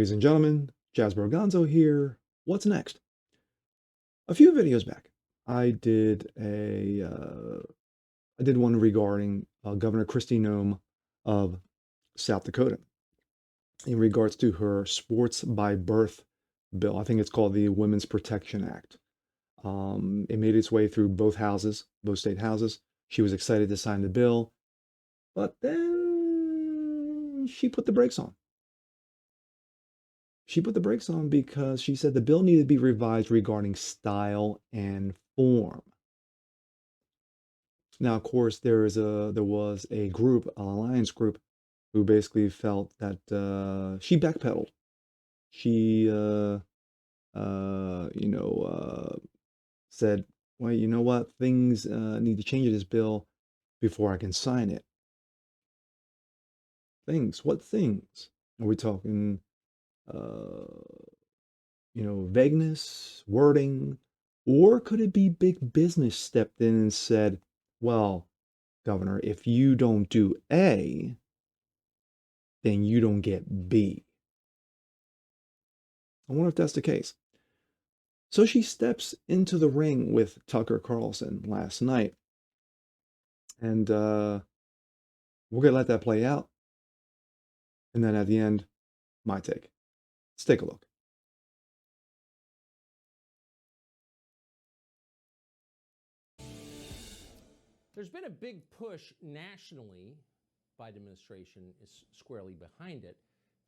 Ladies and gentlemen, Jazz Gonzo here. What's next? A few videos back, I did I did one regarding Governor Kristi Noem of South Dakota in regards to her sports by birth bill. I think it's called the Women's Protection Act. It made its way through both houses, both state houses. She was excited to sign the bill, but then she put the brakes on. She put the brakes on because she said the bill needed to be revised regarding style and form. Now, of course, there was a group, an alliance group, who basically felt that she backpedaled. She, said, "Well, you know what? Things need to change in this bill before I can sign it." Things? What things? Are we talking? Uh, vagueness, wording, or could it be big business stepped in and said, well, Governor, if you don't do A, then you don't get B? I wonder if that's the case. So she steps into the ring with Tucker Carlson last night, and we're going to let that play out. And then at the end, my take. Let's take a look. There's been a big push nationally, Biden administration is squarely behind it,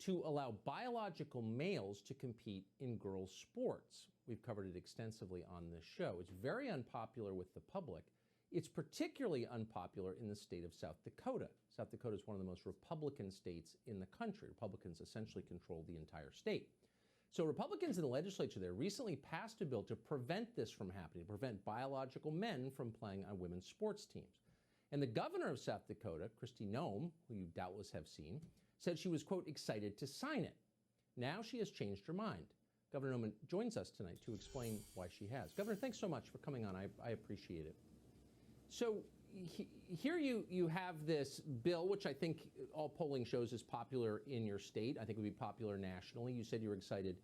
to allow biological males to compete in girls' sports. We've covered it extensively on this show. It's very unpopular with the public. It's particularly unpopular in the state of South Dakota. South Dakota is one of the most Republican states in the country. Republicans essentially control the entire state. So Republicans in the legislature there recently passed a bill to prevent this from happening, to prevent biological men from playing on women's sports teams. And the governor of South Dakota, Kristi Noem, who you doubtless have seen, said she was, quote, excited to sign it. Now she has changed her mind. Governor Noem joins us tonight to explain why she has. Governor, thanks so much for coming on. I appreciate it. So here you have this bill, which I think all polling shows is popular in your state. I think it would be popular nationally. You said you were excited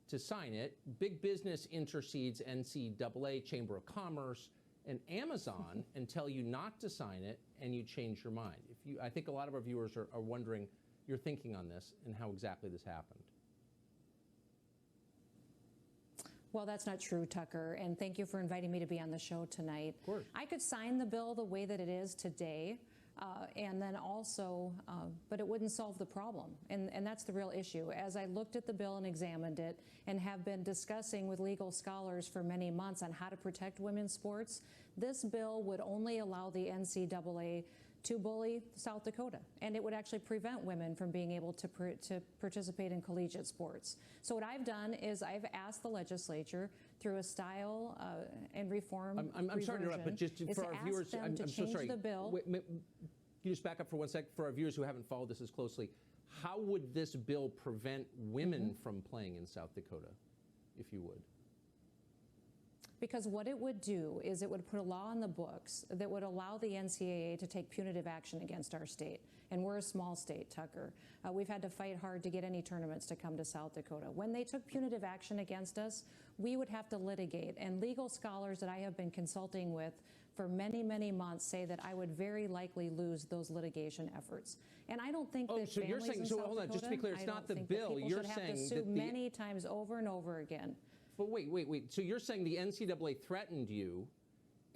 to sign it. Big business intercedes NCAA, Chamber of Commerce, and Amazon and tell you not to sign it, and you change your mind. I think a lot of our viewers are wondering your thinking on this and how exactly this happened. Well, that's not true, Tucker, and thank you for inviting me to be on the show tonight. Of course. I could sign the bill the way that it is today, and then also, but it wouldn't solve the problem, and that's the real issue. As I looked at the bill and examined it and have been discussing with legal scholars for many months on how to protect women's sports, this bill would only allow the NCAA to bully South Dakota, and it would actually prevent women from being able to participate in collegiate sports. So what I've done is I've asked the legislature through a style and reform. I'm sorry to interrupt, but just for our viewers, I'm so sorry. The bill. Wait, can you just back up for 1 sec? For our viewers who haven't followed this as closely, how would this bill prevent women from playing in South Dakota, if you would? Because what it would do is it would put a law on the books that would allow the NCAA to take punitive action against our state. And we're a small state, Tucker. We've had to fight hard to get any tournaments to come to South Dakota. When they took punitive action against us, we would have to litigate. And legal scholars that I have been consulting with for many, many months say that I would very likely lose those litigation efforts. And I don't think that so you're saying, so hold on, just to be clear, it's not the bill. You're saying that many times over and over again. But wait. So you're saying the NCAA threatened you,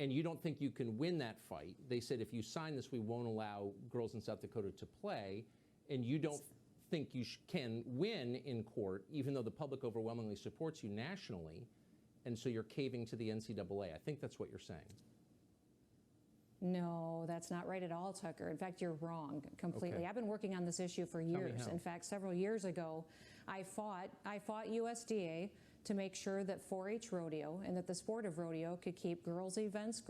and you don't think you can win that fight. They said if you sign this, we won't allow girls in South Dakota to play, and you don't think you can win in court, even though the public overwhelmingly supports you nationally, and so you're caving to the NCAA. I think that's what you're saying. No, that's not right at all, Tucker. In fact, you're wrong completely. Okay. I've been working on this issue for years. In fact, several years ago, I fought USDA to make sure that 4-H rodeo and that the sport of rodeo could keep girls' events,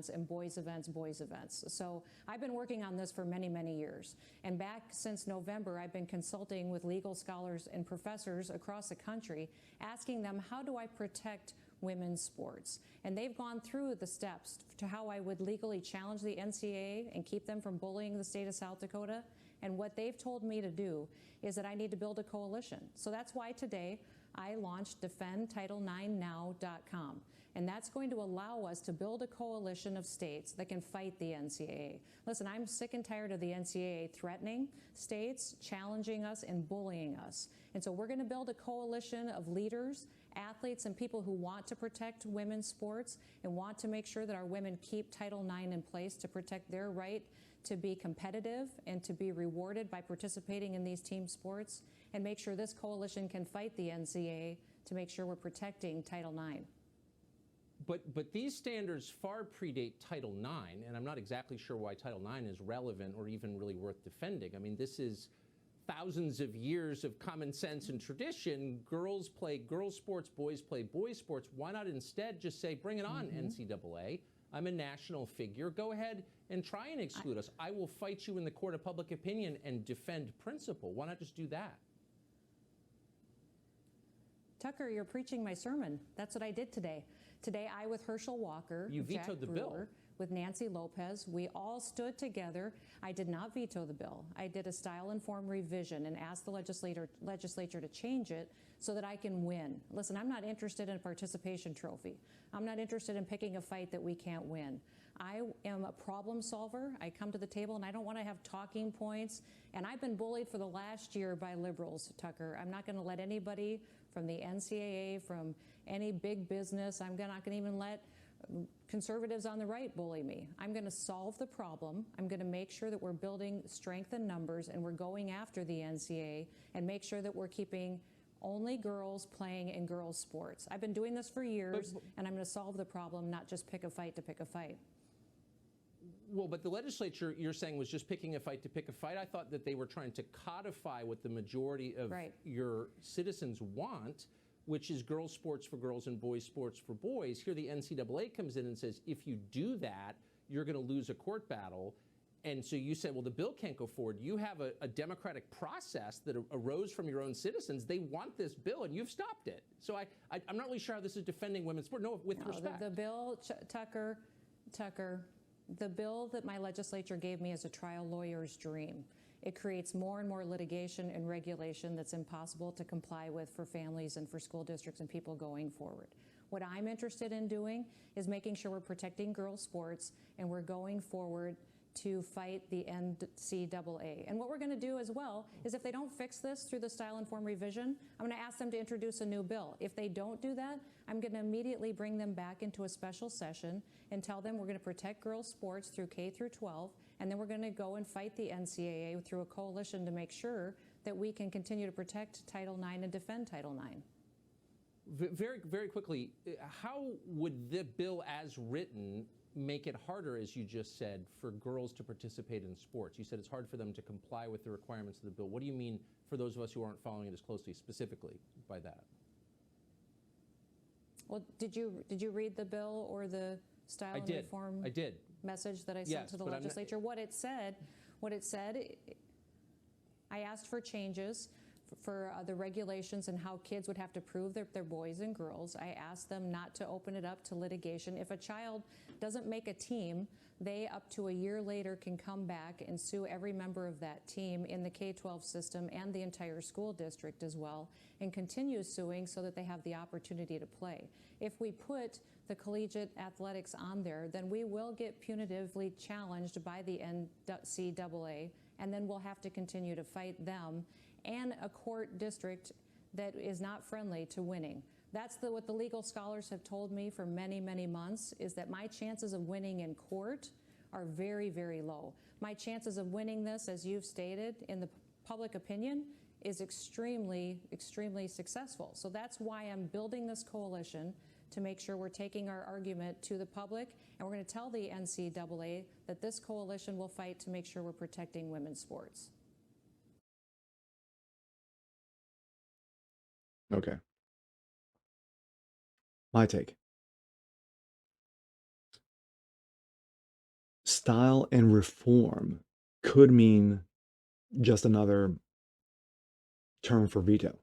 and boys' events. So I've been working on this for many, many years. And back since November, I've been consulting with legal scholars and professors across the country, asking them, how do I protect women's sports? And they've gone through the steps to how I would legally challenge the NCAA and keep them from bullying the state of South Dakota. And what they've told me to do is that I need to build a coalition. So that's why today I launched defendtitle9now.com. And that's going to allow us to build a coalition of states that can fight the NCAA. Listen, I'm sick and tired of the NCAA threatening states, challenging us, and bullying us. And so we're going to build a coalition of leaders, athletes, and people who want to protect women's sports and want to make sure that our women keep Title IX in place to protect their right to be competitive and to be rewarded by participating in these team sports, and make sure this coalition can fight the NCAA to make sure we're protecting Title IX. But these standards far predate Title IX, and I'm not exactly sure why Title IX is relevant or even really worth defending. I mean, this is thousands of years of common sense and tradition. Girls play girls sports, boys play boys sports. Why not instead just say, bring it on, NCAA? I'm a national figure. Go ahead and try and exclude us. I will fight you in the court of public opinion and defend principle. Why not just do that? Tucker, you're preaching my sermon. That's what I did today. Today, I with Herschel Walker, You Jack vetoed the bill. Brewer, with Nancy Lopez, we all stood together. I did not veto the bill. I did a style-informed revision and asked the legislature to change it so that I can win. Listen, I'm not interested in a participation trophy. I'm not interested in picking a fight that we can't win. I am a problem solver. I come to the table and I don't want to have talking points. And I've been bullied for the last year by liberals, Tucker. I'm not going to let anybody from the NCAA, from any big business, I'm not going to even let conservatives on the right bully me. I'm going to solve the problem. I'm going to make sure that we're building strength in numbers and we're going after the NCAA and make sure that we're keeping only girls playing in girls' sports. I've been doing this for years, and I'm going to solve the problem, not just pick a fight to pick a fight. Well, but the legislature, you're saying, was just picking a fight to pick a fight. I thought that they were trying to codify what the majority of your citizens want, which is girls' sports for girls and boys' sports for boys. Here the NCAA comes in and says, if you do that, you're going to lose a court battle. And so you said, well, the bill can't go forward. You have a democratic process that arose from your own citizens. They want this bill, and you've stopped it. So I'm not really sure how this is defending women's sport. No, with respect. The bill, Tucker, the bill that my legislature gave me is a trial lawyer's dream. It creates more and more litigation and regulation that's impossible to comply with for families and for school districts and people going forward. What I'm interested in doing is making sure we're protecting girls' sports and we're going forward to fight the NCAA. And what we're going to do as well is if they don't fix this through the style-informed revision, I'm going to ask them to introduce a new bill. If they don't do that, I'm going to immediately bring them back into a special session and tell them we're going to protect girls' sports through K through 12, and then we're going to go and fight the NCAA through a coalition to make sure that we can continue to protect Title IX and defend Title IX. Very, very quickly, how would the bill as written make it harder, as you just said, for girls to participate in sports? You said it's hard for them to comply with the requirements of the bill. What do you mean, for those of us who aren't following it as closely, specifically by that? Well, did you read the bill or the style and reform message that I sent to the legislature? What it said, I asked for changes for the regulations and how kids would have to prove that they're boys and girls. I asked them not to open it up to litigation. If a child doesn't make a team, they up to a year later can come back and sue every member of that team in the K-12 system and the entire school district as well, and continue suing so that they have the opportunity to play. If we put the collegiate athletics on there, then we will get punitively challenged by the NCAA, and then we'll have to continue to fight them and a court district that is not friendly to winning. That's what the legal scholars have told me for many, many months, is that my chances of winning in court are very, very low. My chances of winning this, as you've stated, in the public opinion, is extremely, extremely successful. So that's why I'm building this coalition, to make sure we're taking our argument to the public, and we're going to tell the NCAA that this coalition will fight to make sure we're protecting women's sports. Okay. My take. Style and reform could mean just another term for veto.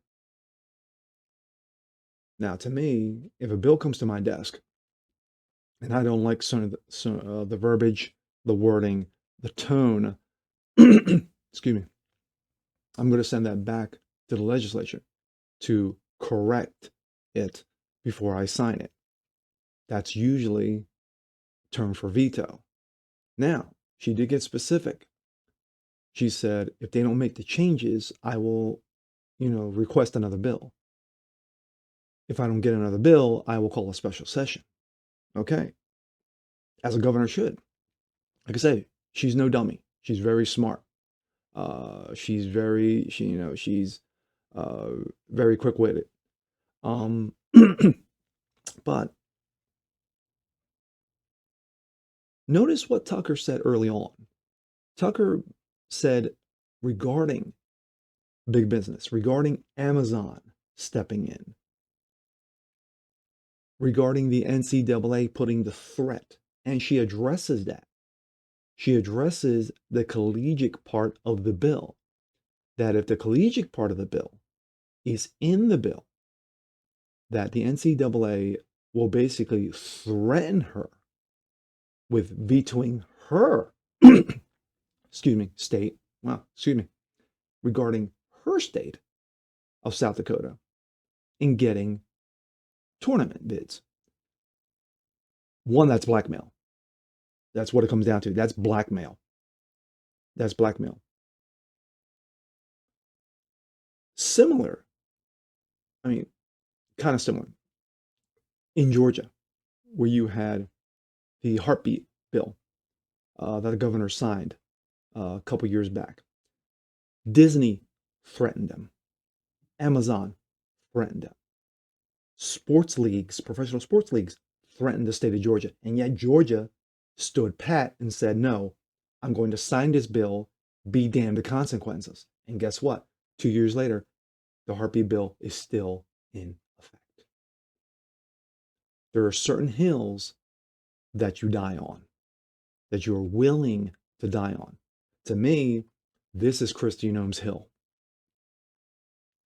Now, to me, if a bill comes to my desk and I don't like some of the verbiage, the wording, the tone, excuse me, I'm going to send that back to the legislature to correct it before I sign it. That's usually term for veto. Now, she did get specific. She said, if they don't make the changes, I will, request another bill. If I don't get another bill, I will call a special session. Okay. As a governor should. Like I say, she's no dummy. She's very smart. She's very quick-witted. But notice what Tucker said early on. Tucker said regarding big business, regarding Amazon stepping in, regarding the NCAA putting the threat, and she addresses that. She addresses the collegiate part of the bill, that if the collegiate part of the bill is in the bill, that the NCAA will basically threaten her with vetoing her, state, regarding her state of South Dakota in getting tournament bids. One, that's blackmail. That's what it comes down to. That's blackmail. That's blackmail. Similar, kind of similar, in Georgia, where you had the heartbeat bill that the governor signed a couple years back. Disney threatened them. Amazon threatened them. Sports leagues, professional sports leagues, threatened the state of Georgia. And yet Georgia stood pat and said, no, I'm going to sign this bill, be damned the consequences. And guess what? 2 years later, the heartbeat bill is still in effect. There are certain hills that you die on, that you're willing to die on. To me, this is Kristi Noem's hill.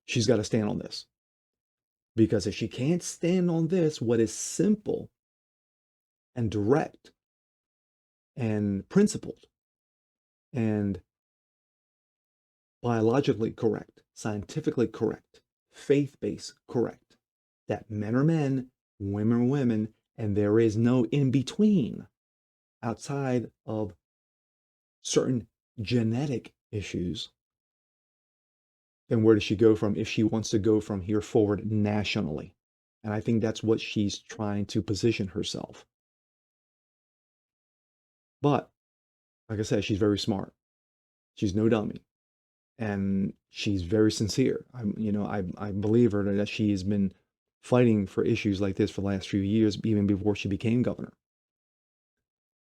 She's got to stand on this. Because if she can't stand on this, what is simple and direct and principled and biologically correct, scientifically correct, faith-based correct, that men are men, women are women, and there is no in between outside of certain genetic issues, then where does she go from if she wants to go from here forward nationally? And I think that's what she's trying to position herself. But like I said, she's very smart. She's no dummy. And she's very sincere. I believe her that she has been fighting for issues like this for the last few years, even before she became governor.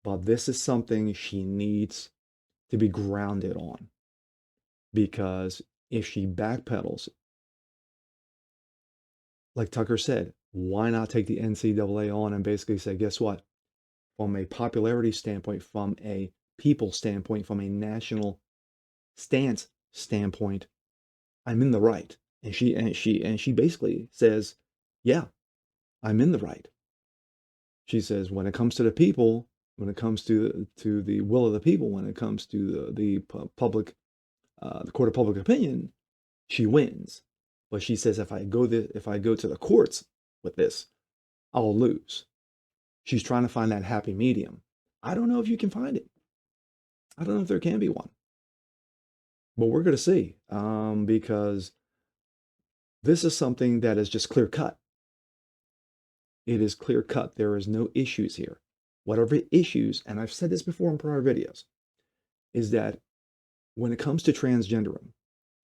But this is something she needs to be grounded on. Because if she backpedals, like Tucker said, why not take the NCAA on and basically say, guess what? From a popularity standpoint, from a people standpoint, from a national stance standpoint, I'm in the right. And she basically says, yeah, I'm in the right. She says, when it comes to the people, when it comes to the will of the people, when it comes to the public, the court of public opinion, she wins. But she says, if I go to the courts with this, I'll lose. She's trying to find that happy medium. I don't know if you can find it. I don't know if there can be one. But we're going to see, because this is something that is just clear cut. It is clear cut. There is no issues here. Whatever issues, and I've said this before in prior videos, is that when it comes to transgenderism,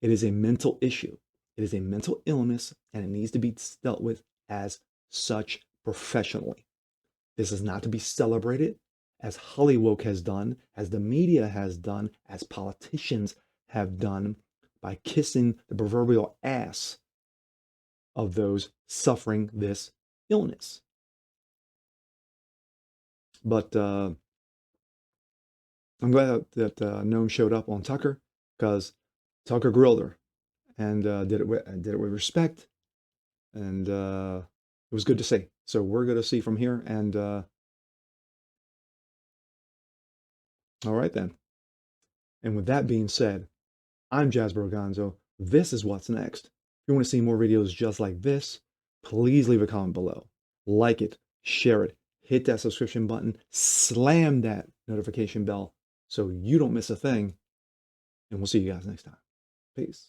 it is a mental issue. It is a mental illness, and it needs to be dealt with as such professionally. This is not to be celebrated as Hollywood has done, as the media has done, as politicians have done by kissing the proverbial ass of those suffering this illness. But I'm glad that Noem showed up on Tucker, because Tucker grilled her and did it with respect, and it was good to see. So we're going to see from here, and all right then. And with that being said, I'm Jasper Gonzo. This is What's Next. If you want to see more videos just like this, please leave a comment below. Like it, share it, hit that subscription button, slam that notification bell so you don't miss a thing, and we'll see you guys next time. Peace.